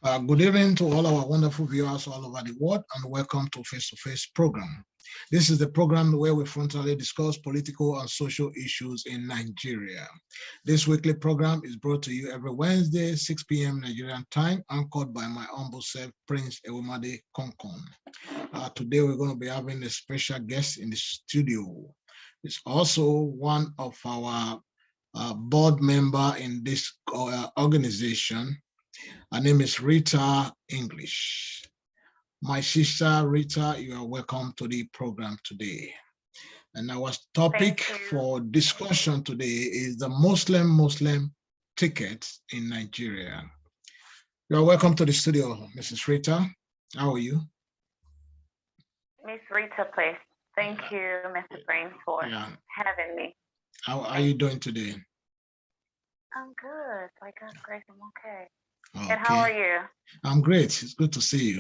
Good evening to all our wonderful viewers all over the world, and welcome to Face program. This is the program where we frontally discuss political and social issues in Nigeria. This weekly program is brought to you every Wednesday, 6 p.m. Nigerian time, anchored by my humble self, Prince Ewumade Konkon. Today, we're going to be having a special guest in the studio. It's also one of our board member in this organization. Her name is Rita English. My sister Rita, you are welcome to the program today. And our topic for discussion today is the Muslim ticket in Nigeria. You are welcome to the studio, Mrs. Rita. How are you? Miss Rita, please. Thank you, Mr. Brain, for having me. How are you doing today? I'm good. By God's grace, I'm okay. And how are you? I'm great. It's good to see you.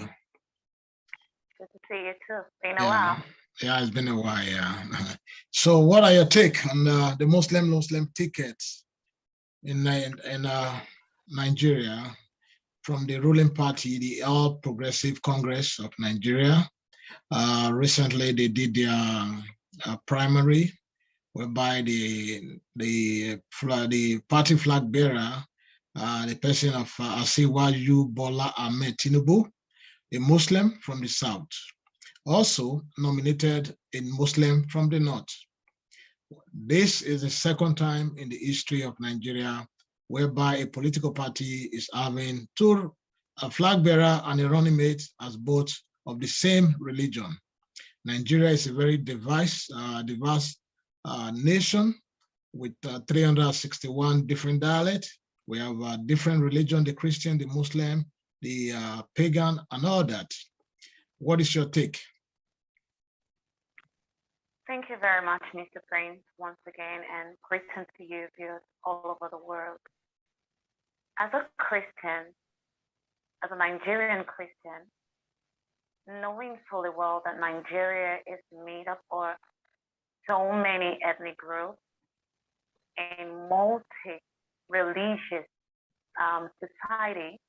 Good to see you too. Been a while. Yeah, it's been a while. Yeah. So, what are your take on the Muslim tickets in Nigeria from the ruling party, the All Progressive Congress of Nigeria? Recently, they did their primary, whereby the party flag bearer, the person of Asiwaju Bola Ahmed Tinubu, a Muslim from the south, also nominated a Muslim from the north. This is the second time in the history of Nigeria whereby a political party is having a flag bearer and a running mate as both of the same religion. Nigeria is a very diverse nation with 361 different dialects. We have different religion, the Christian, the Muslim, the pagan, and all that. What is your take? Thank you very much, Mr. Prince, once again, and greetings to you viewers all over the world. As a Christian, as a Nigerian Christian, knowing fully well that Nigeria is made up of so many ethnic groups and multi-religious society,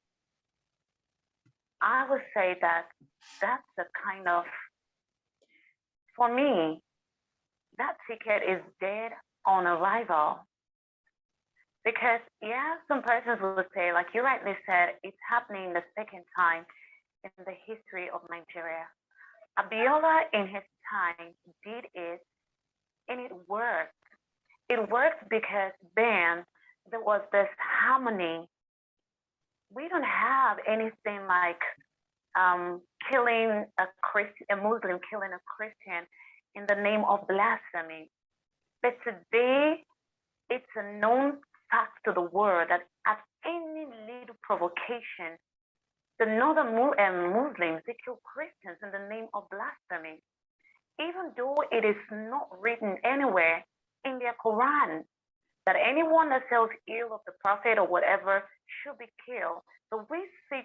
I would say that that's a kind of, for me, that ticket is dead on arrival. Because, yeah, some persons would say, like you rightly said, it's happening the second time in the history of Nigeria. Abiola in his time did it, and it worked. It worked because then there was this harmony. We don't have anything like killing a Muslim killing a Christian in the name of blasphemy. But today, it's a known fact to the world that at any little provocation, the northern Muslims, they kill Christians in the name of blasphemy, even though it is not written anywhere in their Quran that anyone that sells ill of the prophet or whatever should be killed. So we see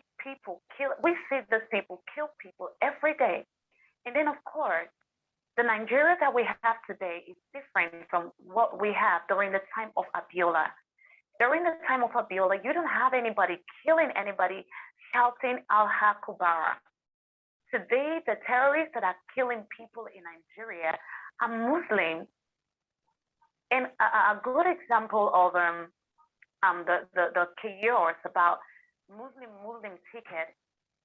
these people kill people every day. And then, of course, the Nigeria that we have today is different from what we have during the time of Abiola. During the time of Abiola, you don't have anybody killing anybody, shouting Allah Akbar. Today, the terrorists that are killing people in Nigeria are Muslims. And a good example of the chaos about Muslim ticket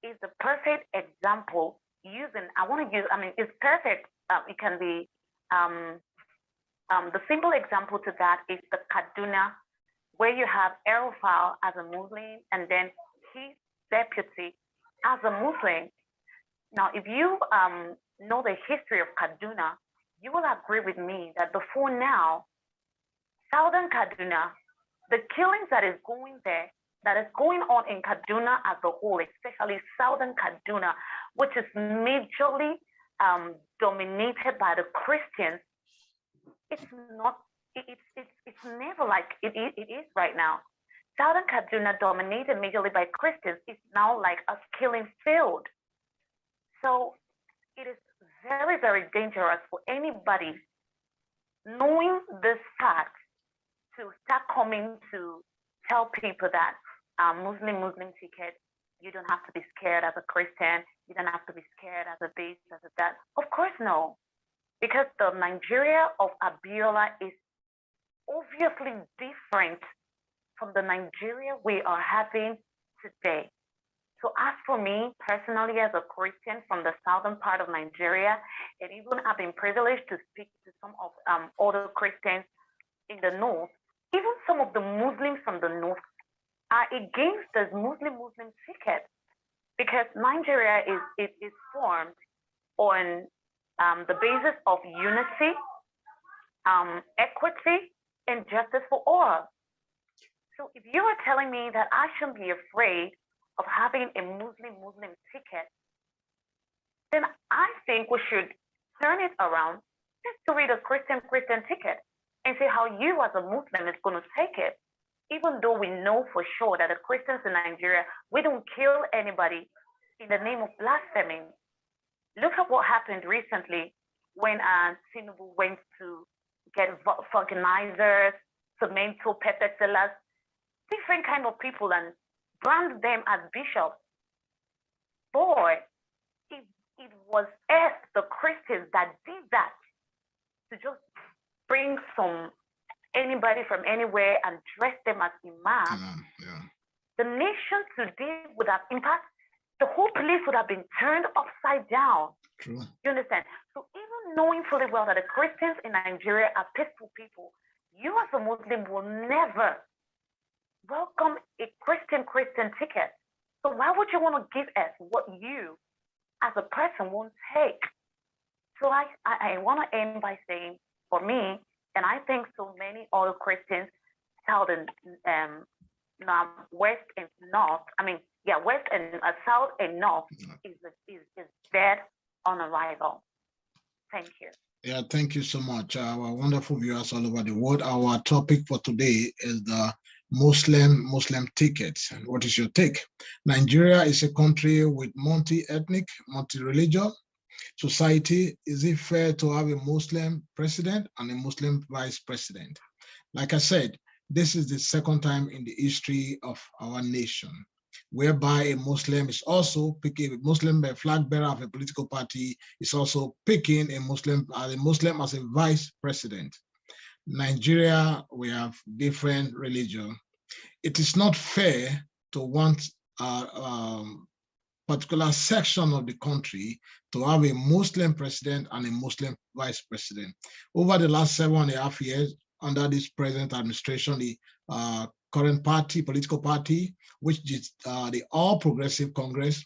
is the perfect example it's perfect. It can be, the simple example to that is the Kaduna, where you have El-Rufai as a Muslim and then his deputy as a Muslim. Now, if you know the history of Kaduna, you will agree with me that before now, Southern Kaduna, the killings that is going on in Kaduna as a whole, especially Southern Kaduna, which is majorly dominated by the Christians, it's never like it is right now. Southern Kaduna, dominated majorly by Christians, is now like a killing field. So it is very, very dangerous for anybody knowing this fact to start coming to tell people that Muslim ticket You don't have to be scared as a Christian. You don't have to be scared as a this, as a that. Of course, no. Because the Nigeria of Abiola is obviously different from the Nigeria we are having today. So as for me personally, as a Christian from the southern part of Nigeria, and even I've been privileged to speak to some of other Christians in the north, even some of the Muslims from the north are against this Muslim ticket because Nigeria is formed on the basis of unity, equity, and justice for all. So if you are telling me that I shouldn't be afraid of having a Muslim ticket, then I think we should turn it around just to read a Christian ticket and see how you as a Muslim is going to take it. Even though we know for sure that the Christians in Nigeria, we don't kill anybody in the name of blasphemy. Look at what happened recently when Tinubu went to get vulcanizers, cemento, pepper sellers, different kind of people, and brand them as bishops. Boy, it was us, the Christians, that did that to just bring anybody from anywhere and dress them as imam. Yeah. The nation today would have, in fact, the whole place would have been turned upside down. True. You understand? So even knowing fully well that the Christians in Nigeria are peaceful people, you as a Muslim will never welcome a Christian ticket. So why would you want to give us what you as a person won't take? So I want to end by saying, for me, and I think so many other Christians, south and west and north, west and south and north is dead on arrival. Thank you. Yeah, thank you so much. Our wonderful viewers all over the world. Our topic for today is the Muslim tickets. What is your take? Nigeria is a country with multi-ethnic, multi-religious society. Is it fair to have a Muslim president and a Muslim vice president? Like I said, this is the second time in the history of our nation whereby a Muslim is also picking, a Muslim flag bearer of a political party is also picking a Muslim as a vice president. Nigeria, we have different religion. It is not fair to want a particular section of the country to have a Muslim president and a Muslim vice president. Over the last 7.5 years, under this present administration, the current political party, which is the All Progressive Congress,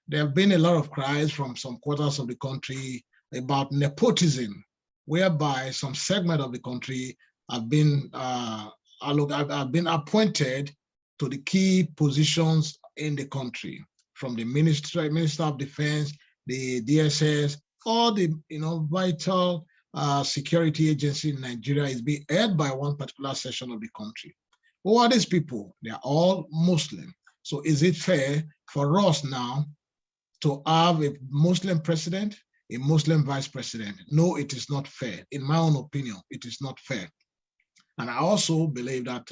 there have been a lot of cries from some quarters of the country about nepotism, whereby some segment of the country have been appointed to the key positions in the country, from the Minister of Defense, the DSS, all the vital security agency in Nigeria is being held by one particular section of the country. Who are these people? They are all Muslim. So is it fair for us now to have a Muslim president, a Muslim vice president? No, it is not fair. In my own opinion, it is not fair. And I also believe that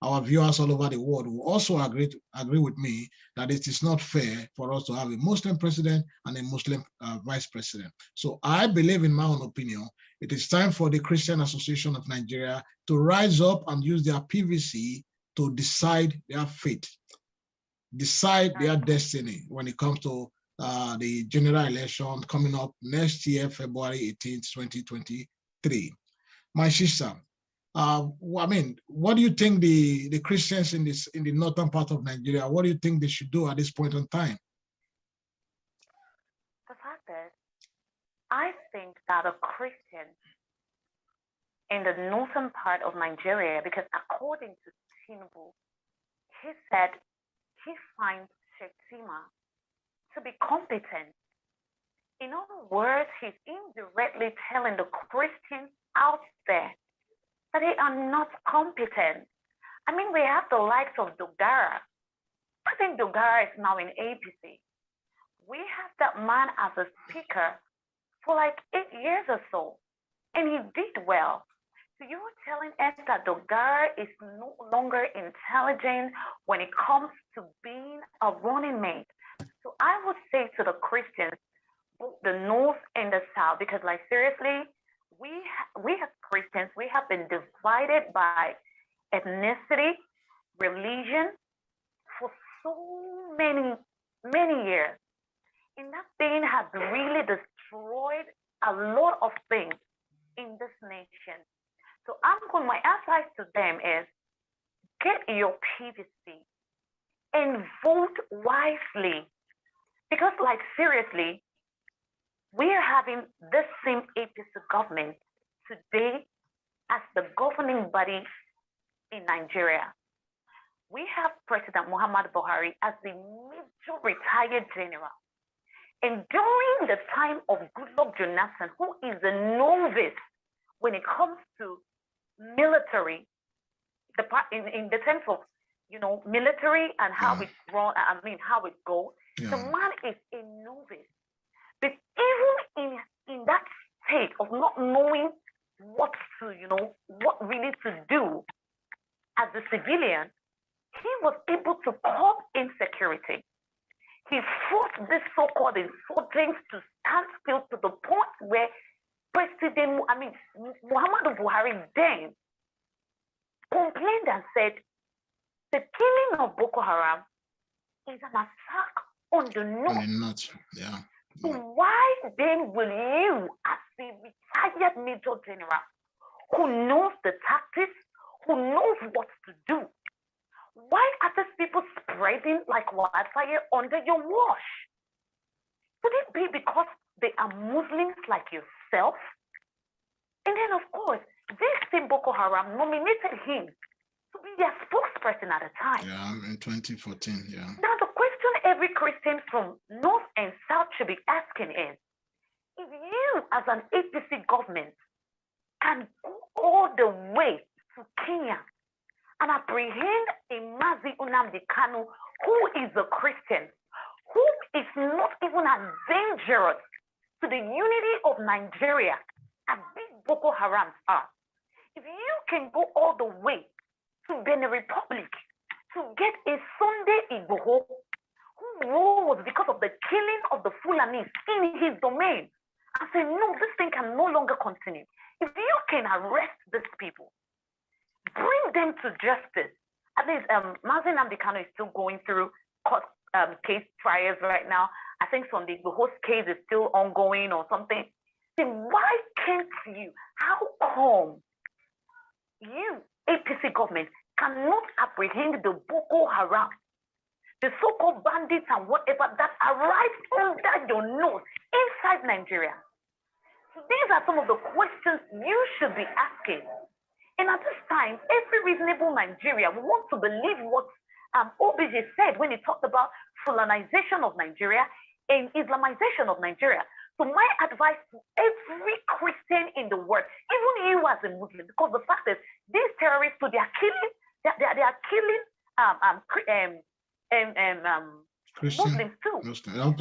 our viewers all over the world will also agree with me that it is not fair for us to have a Muslim president and a Muslim vice president. So I believe, in my own opinion, it is time for the Christian Association of Nigeria to rise up and use their PVC to decide their fate, decide their destiny when it comes to the general election coming up next year, February 18th, 2023. My sister, what do you think the Christians in the northern part of Nigeria, what do you think they should do at this point in time? The fact is, I think that a Christian in the northern part of Nigeria, because according to Tinubu, he said he finds Shettima to be competent. In other words, he's indirectly telling the Christians out there that they are not competent. I mean, we have the likes of Dogara. I think Dogara is now in APC. We have that man as a speaker for like 8 years or so, and he did well. So you were telling us that Dogara is no longer intelligent when it comes to being a running mate. So I would say to the Christians, both the North and the South, because like seriously, we as Christians, we have been divided by ethnicity, religion for so many years. And that thing has really destroyed a lot of things in this nation. So my advice to them is get your PVC and vote wisely. Because like seriously, we are having this same APC government today as the governing body in Nigeria. We have President Muhammad Buhari as the major retired general. And during the time of Goodluck Jonathan, who is a novice when it comes to military, in the sense of military and how it's run, how it goes, the man is a novice. But even in that state of not knowing what what really to do as a civilian, he was able to curb insecurity. He forced this so-called insurgents to stand still to the point where Muhammadu Buhari then complained and said, the killing of Boko Haram is an attack on the North. Yeah. So why then will you, as the retired Major General, who knows the tactics, who knows what to do, why are these people spreading like wildfire under your wash? Could it be because they are Muslims like yourself? And then, of course, this same Boko Haram nominated him to be their spokesperson at the time. Yeah, in 2014, yeah. Now, the question every Christian from North and South should be asking is, if you as an APC government can go all the way to Kenya and apprehend a Mazi Nnamdi Kanu who is a Christian, who is not even as dangerous to the unity of Nigeria as these Boko Harams are. If you can go all the way to Benin Republic to get a Sunday Igboho who rose because of the killing of the Fulanis in his domain, and say, no, this thing can no longer continue. If you can arrest these people, bring them to justice. At least Mazi Nnamdi Kanu is still going through court case trials right now. I think the Igboho's case is still ongoing or something. Then why can't you? How come you, APC government, cannot apprehend the Boko Haram, the so-called bandits and whatever that arrived under your nose inside Nigeria? So these are some of the questions you should be asking. And at this time, every reasonable Nigeria wants to believe what OBJ said when he talked about Fulanization of Nigeria and Islamization of Nigeria. So my advice to every Christian in the world, even you as a Muslim, because the fact is these terrorists, so they are killing Muslims too.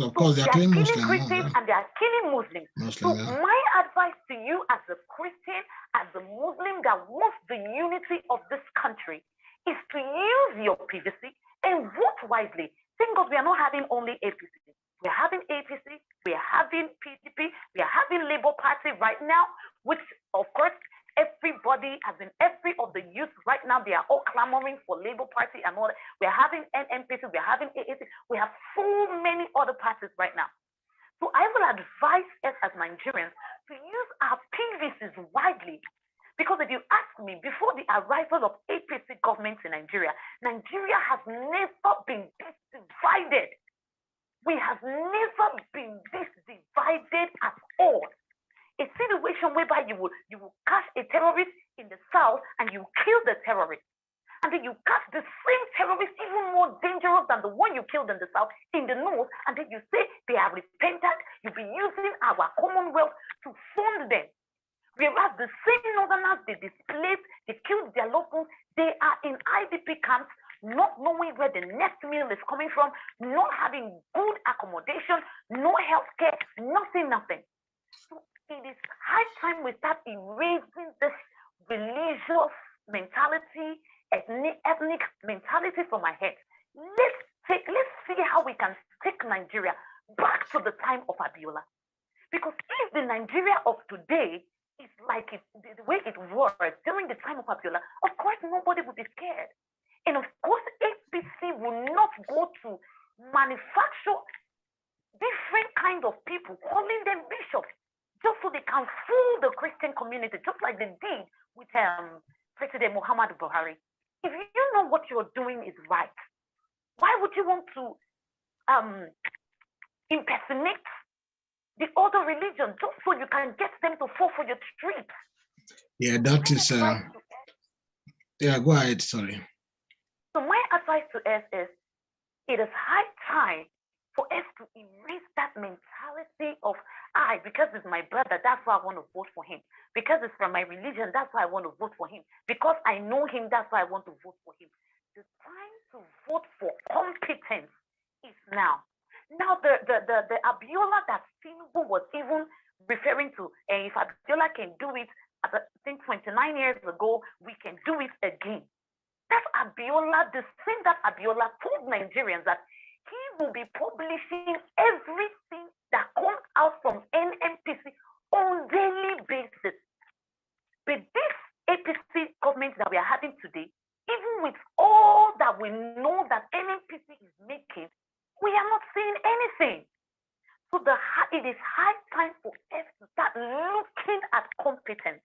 Of course, they are killing Muslims. Christians and they are killing Muslims. So my advice to you as a Christian, as a Muslim that wants the unity of this country, is to use your PVC and vote wisely. Thank God we are not having only APC. We are having APC, we are having PDP, we are having Labour Party right now, which of course everybody, as in every of the youth right now, they are all clamoring for Labour Party and all that. We are having NMPC, we are having AAC, we have so many other parties right now. So I will advise us as Nigerians to use our PVCs widely. Because if you ask me, before the arrival of APC government in Nigeria, Nigeria has never been this divided. We have never been this divided at all. A situation whereby you will catch a terrorist in the south and you kill the terrorist. And then you catch the same terrorist, even more dangerous than the one you killed in the south, in the north, and then you say they are repentant, you'll be using our commonwealth to fund them. Whereas the same northerners, they displaced, they killed their locals, they are in IDP camps, not knowing where the next meal is coming from, not having good accommodation, no healthcare, nothing. So it is high time we start erasing this religious mentality, ethnic mentality from my head. Let's see how we can take Nigeria back to the time of Abiola. Because if the Nigeria of today is like the way it was during the time of Abiola, of course nobody would be scared. And of course, APC will not go to manufacture different kind of people, calling them bishops, just so they can fool the Christian community, just like they did with President Muhammadu Buhari. If you know what you're doing is right, why would you want to impersonate the other religion just so you can get them to fall for your tricks? Yeah, that is. Yeah, go ahead. Sorry. So my advice to us is, it is high time for us to erase that mentality of, because it's my brother, that's why I want to vote for him. Because it's from my religion, that's why I want to vote for him. Because I know him, that's why I want to vote for him. The time to vote for competence is now. Now, the Abiola that Tinubu was even referring to, if Abiola can do it, I think 29 years ago, we can do it again. That's Abiola, the same that Abiola told Nigerians that he will be publishing everything that comes out from NNPC on daily basis. But this APC government that we are having today, even with all that we know that NNPC is making, we are not seeing anything. So it is high time for us to start looking at competence,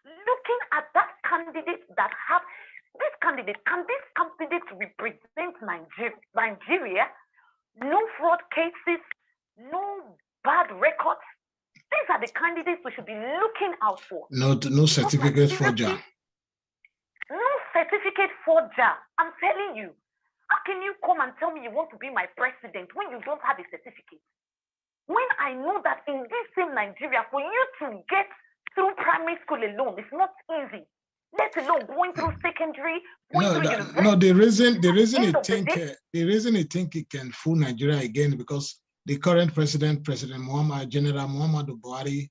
looking at that candidate that have this candidate. Can this candidate represent Nigeria? No fraud cases, no bad records. These are the candidates we should be looking out for. No certificate forger. No certificate forger. I'm telling you. How can you come and tell me you want to be my president when you don't have a certificate? When I know that in this same Nigeria, for you to get through primary school alone, it's not easy. Let alone going through secondary, the reason he think he can fool Nigeria again, because the current president, General Muhammadu Buhari,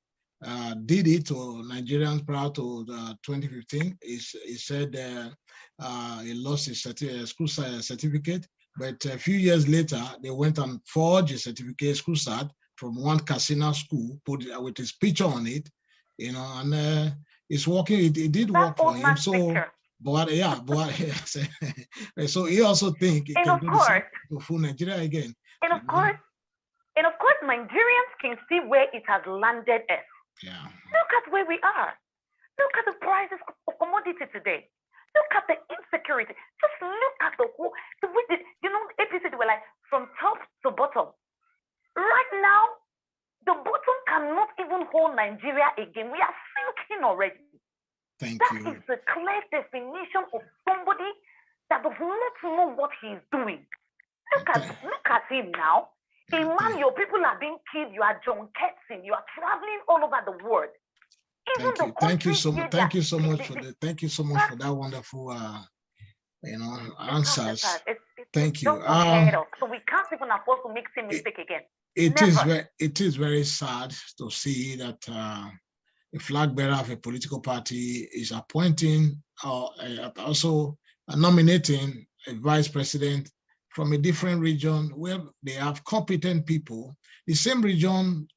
did it to Nigerians prior to 2015. He said he lost his school certificate, but a few years later, they went and forged a certificate, school cert, from one casino school, put it with his picture on it, and it's working. It did work for him. So, but so he also think he can do the same to fool Nigeria again. And of course, Nigerians can see where it has landed us. Yeah. Look at where we are. Look at the prices of commodity today. Look at the insecurity. Just look at the way APC, they were like from top to bottom. Right now, the bottom cannot even hold Nigeria again. We are sinking already. That is the clear definition of somebody that does not know what he is doing. Look at him now. Man, your people are being killed. You are John Ketson. You are traveling all over the world. Thank you so much for that wonderful answers. Thank you. So we can't even afford to make the same mistake again. It is very sad to see that a flag bearer of a political party is appointing or also nominating a vice president from a different region where they have competent people. The same region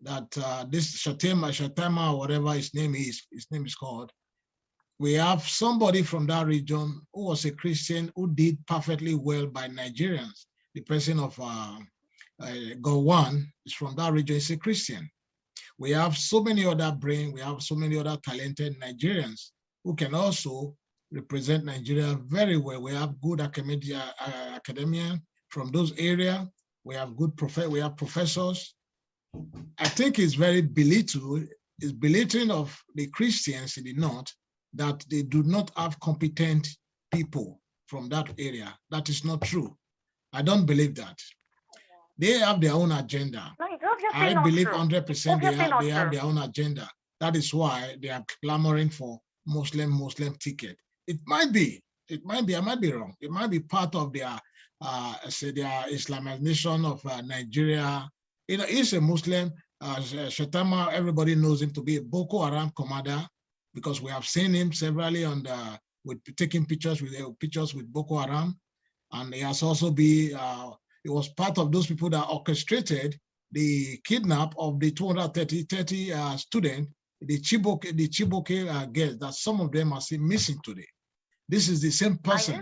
that this Shatema, or whatever his name is called, we have somebody from that region who was a Christian who did perfectly well by Nigerians. The person of Gowon is from that region, is a Christian. We have so many other we have so many other talented Nigerians who can also represent Nigeria very well. We have good academia from those areas. We have good professors. I think it's very belittling of the Christians in the North that they do not have competent people from that area. That is not true. I don't believe that. They have their own agenda. No, I believe 100% they have their own agenda. That is why they are clamoring for Muslim ticket. It might be, I might be wrong. It might be part of their Islamization of Nigeria. He's a Muslim. Shatama, everybody knows him to be a Boko Haram commander. because we have seen him severally on with taking pictures with Boko Haram, and he has also been he was part of those people that orchestrated the kidnap of the 230 students, the Chibok girls, that some of them are still missing today. This is the same person. Are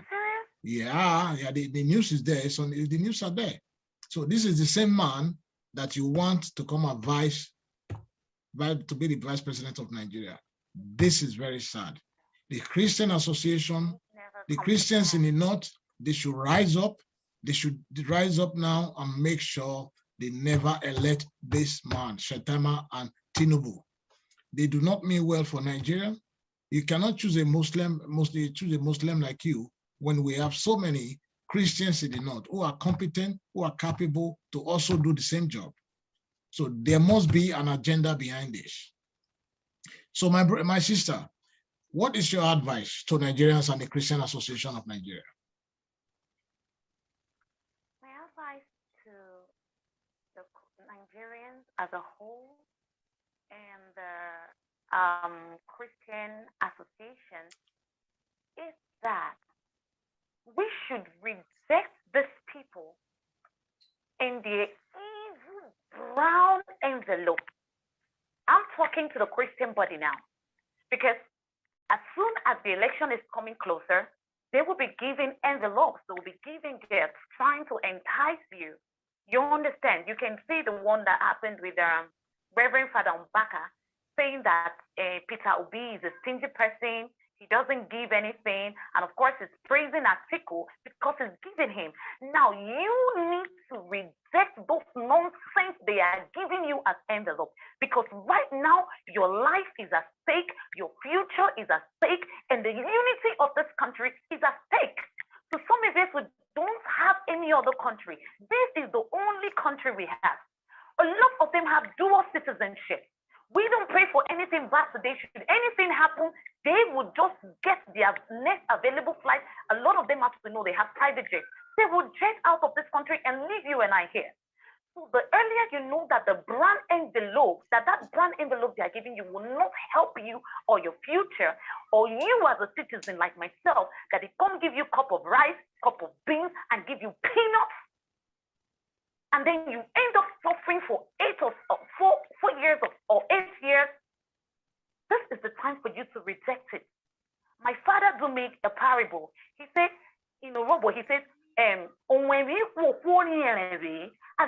you serious? Yeah, the news is there. So the news are there. So this is the same man that you want to come advise to be the vice president of Nigeria. This is very sad. The Christian Association, the Christians in the North, they should rise up. They should rise up now and make sure they never elect this man, Shettima and Tinubu. They do not mean well for Nigeria. You cannot choose a Muslim, mostly choose a Muslim like you when we have so many Christians in the North who are competent, who are capable to also do the same job. So there must be an agenda behind this. So my sister, what is your advice to Nigerians and the Christian Association of Nigeria? My advice to the Nigerians as a whole and the Christian Association is that we should reject these people in the evil brown envelope. I'm talking to the Christian body now, because as soon as the election is coming closer, they will be giving envelopes, they will be giving gifts, trying to entice you. You understand? You can see the one that happened with Reverend Father Mbaka, saying that Peter Obi is a stingy person, he doesn't give anything, and of course he's praising Atiku because he's giving him. Now you need to reject those nonsense they are giving you as envelope, because right now your life is at stake, your future is at stake, and the unity of this country is at stake. So some of us don't have any other country. This is the only country we have. A lot of them have dual citizenship. We don't pray for anything bad today. Should anything happen, they would just get their next available flight. A lot of them have to know they have private jets. They will jet out of this country and leave you and I here. So the earlier you know that the brand envelope, that brand envelope they are giving you will not help you or your future, or you as a citizen like myself, that they come give you a cup of rice, cup of beans, and give you peanuts, and then you end up suffering for 4 years or 8 years. This is the time for you to reject it. My father do make a parable. He said, in a robot, he says, as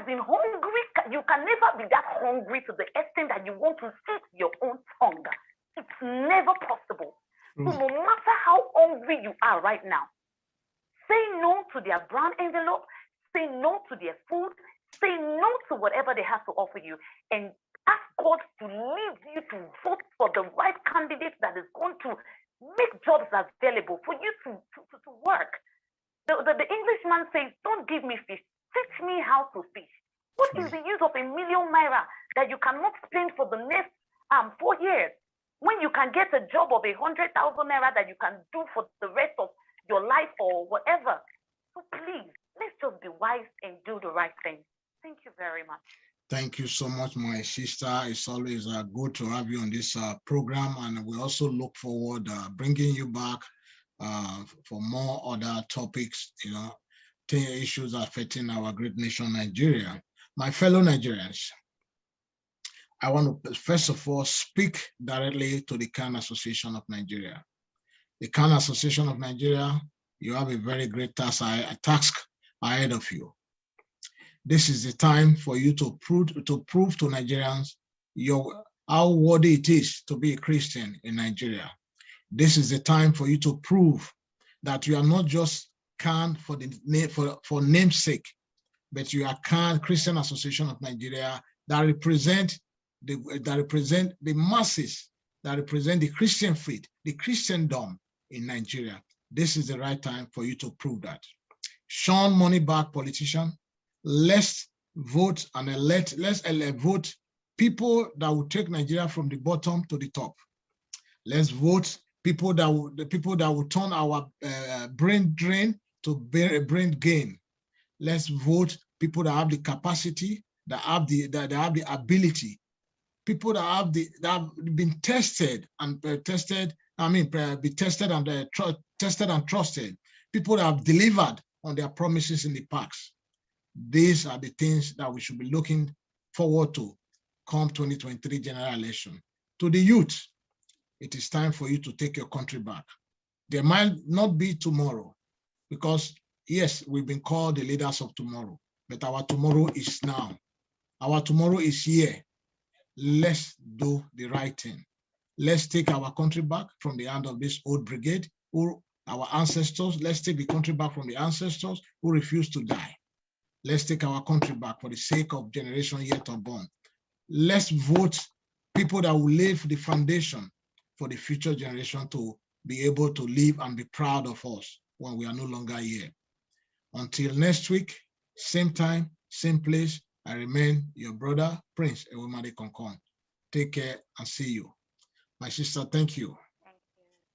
in hungry, you can never be that hungry to the extent that you want to eat your own tongue. It's never possible. So no matter how hungry you are right now, say no to their brown envelope, say no to their food, say no to whatever they have to offer you, and ask God to lead you to vote for the right candidate that is going to make jobs available for you to work. The Englishman says, don't give me fish, teach me how to fish. What is the use of ₦1 million that you cannot spend for the next 4 years, when you can get a job of ₦100,000 that you can do for the rest of your life or whatever? So please, let's just be wise and do the right thing. Thank you very much. Thank you so much, my sister. It's always good to have you on this program, and we also look forward bringing you back for more other topics, issues affecting our great nation, Nigeria. My fellow Nigerians, I want to first of all speak directly to the CAN Association of Nigeria. The CAN Association of Nigeria, you have a very great task ahead of you. This is the time for you to prove to Nigerians how worthy it is to be a Christian in Nigeria. This is the time for you to prove that you are not just CAN for namesake, but you are CAN, Christian Association of Nigeria, that represent the masses, that represent the Christian faith, the Christendom in Nigeria. This is the right time for you to prove that. Shun money back politician. Let's vote and let's vote people that will take Nigeria from the bottom to the top. Let's vote people that will turn our brain drain to brain gain. Let's vote people that have the capacity, that have the ability people that have been tested and be tested and trusted, people that have delivered on their promises in the past. These are the things that we should be looking forward to come 2023 general election. To the youth, it is time for you to take your country back. There might not be tomorrow, because yes, we've been called the leaders of tomorrow, but our tomorrow is now. Our tomorrow is here. Let's do the right thing. Let's take our country back from the hand of this old brigade, or our ancestors. Let's take the country back from the ancestors who refused to die. Let's take our country back for the sake of generation yet unborn. Let's vote people that will lay the foundation for the future generation to be able to live and be proud of us when we are no longer here. Until next week, same time, same place, I remain your brother, Prince Ewumade Konkon. Take care and see you. My sister, thank you.